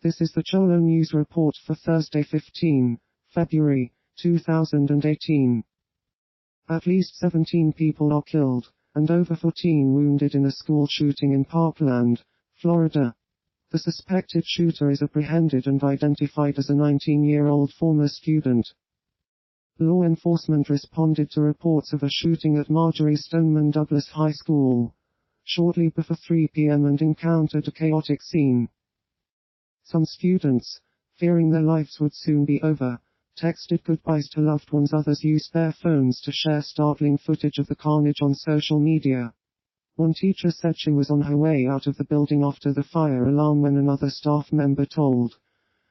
This is the Cholo News Report for Thursday 15 February 2018. At least 17 people are killed, and over 14 wounded in a school shooting in Parkland, Florida. The suspected shooter is apprehended and identified as a 19-year-old former student. Law enforcement responded to reports of a shooting at Marjory Stoneman Douglas High School shortly before 3 p.m. and encountered a chaotic scene. Some students, fearing their lives would soon be over, texted goodbyes to loved ones. Others used their phones to share startling footage of the carnage on social media. One teacher said she was on her way out of the building after the fire alarm when another staff member told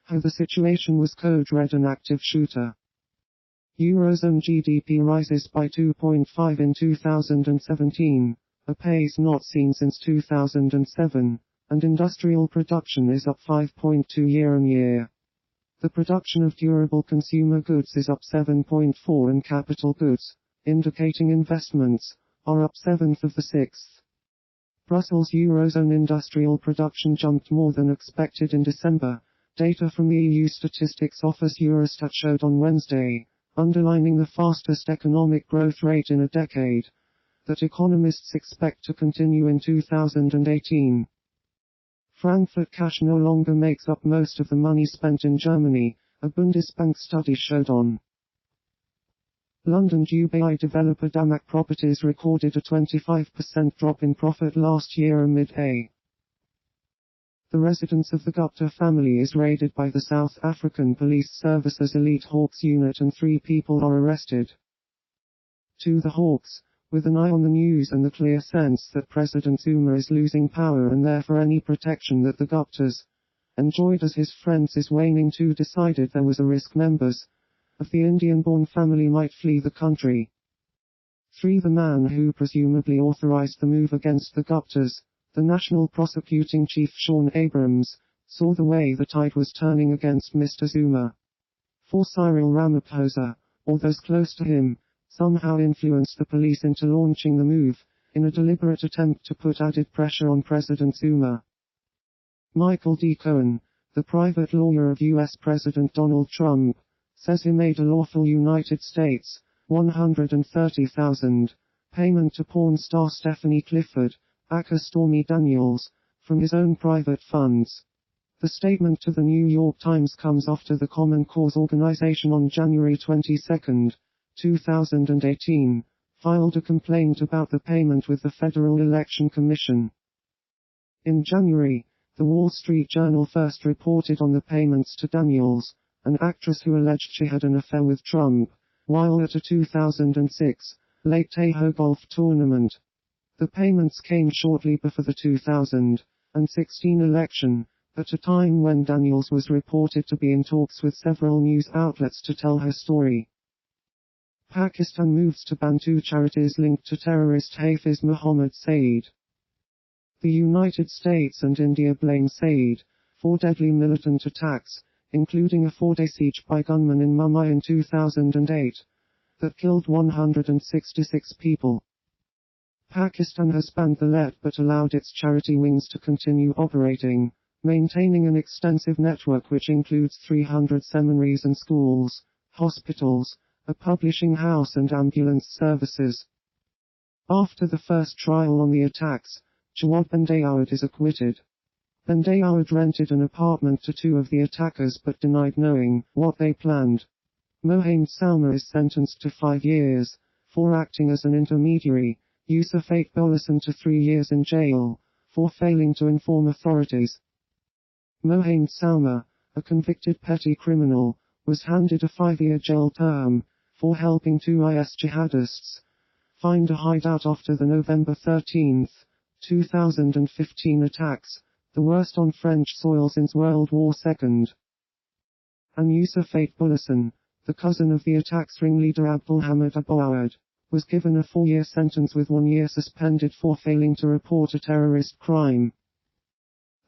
how the situation was code red an active shooter. Eurozone GDP rises by 2.5 in 2017, a pace not seen since 2007. And industrial production is up 5.2 year-on-year. The production of durable consumer goods is up 7.4 and capital goods, indicating investments, are up 7th of the 6th. Brussels Eurozone industrial production jumped more than expected in December, data from the EU Statistics Office Eurostat showed on Wednesday, underlining the fastest economic growth rate in a decade, that economists expect to continue in 2018. Frankfurt cash no longer makes up most of the money spent in Germany, a Bundesbank study showed on. London Dubai developer Damac Properties recorded a 25% drop in profit last year amid the residence of the Gupta family is raided by the South African Police Service's Elite Hawks unit and 3 people are arrested. To the Hawks, with an eye on the news and the clear sense that President Zuma is losing power and therefore any protection that the Guptas enjoyed as his friends is waning too, decided there was a risk members of the Indian-born family might flee the country. 3. The man who presumably authorized the move against the Guptas, the National Prosecuting Chief Sean Abrams, saw the way the tide was turning against Mr. Zuma. 4. Cyril Ramaphosa, or those close to him, somehow influenced the police into launching the move, in a deliberate attempt to put added pressure on President Zuma. Michael D. Cohen, the private lawyer of U.S. President Donald Trump, says he made a lawful United States $130,000 payment to porn star Stephanie Clifford, aka Stormy Daniels, from his own private funds. The statement to the New York Times comes after the Common Cause organization on January 22, 2018, filed a complaint about the payment with the Federal Election Commission. In January, the Wall Street Journal first reported on the payments to Daniels, an actress who alleged she had an affair with Trump, while at a 2006 Lake Tahoe golf tournament. The payments came shortly before the 2016 election, at a time when Daniels was reported to be in talks with several news outlets to tell her story. Pakistan moves to ban 2 charities linked to terrorist Hafiz Muhammad Saeed. The United States and India blame Saeed for deadly militant attacks, including a 4-day siege by gunmen in Mumbai in 2008, that killed 166 people. Pakistan has banned the let but allowed its charity wings to continue operating, maintaining an extensive network which includes 300 seminaries and schools, hospitals, a publishing house and ambulance services. After the first trial on the attacks, Jawad Bandayawad is acquitted. Bandayawad rented an apartment to 2 of the attackers but denied knowing what they planned. Mohamed Salma is sentenced to 5 years for acting as an intermediary, Yusuf Bolison to 3 years in jail for failing to inform authorities. Mohamed Salma, a convicted petty criminal, was handed a 5-year jail term for helping 2 IS jihadists find a hideout after the November 13, 2015 attacks, the worst on French soil since World War II. And Yusuf Bolison, the cousin of the attack's ringleader Abdulhamid Abouawad, was given a 4-year sentence with 1 year suspended for failing to report a terrorist crime.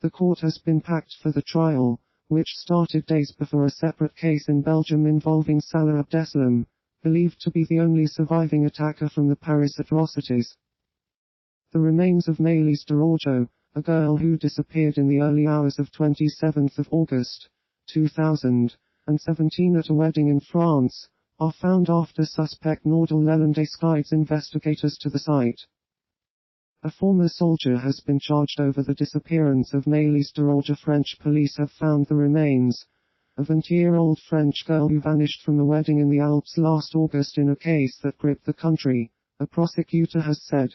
The court has been packed for the trial, which started days before a separate case in Belgium involving Salah Abdeslam, believed to be the only surviving attacker from the Paris atrocities. The remains of Melis Darajo, a girl who disappeared in the early hours of 27th of August, 2017 at a wedding in France, are found after suspect Nordal Lelandes guides investigators to the site. A former soldier has been charged over the disappearance of Maëlys Deroger. French police have found the remains of a 20-year-old French girl who vanished from a wedding in the Alps last August in a case that gripped the country, a prosecutor has said.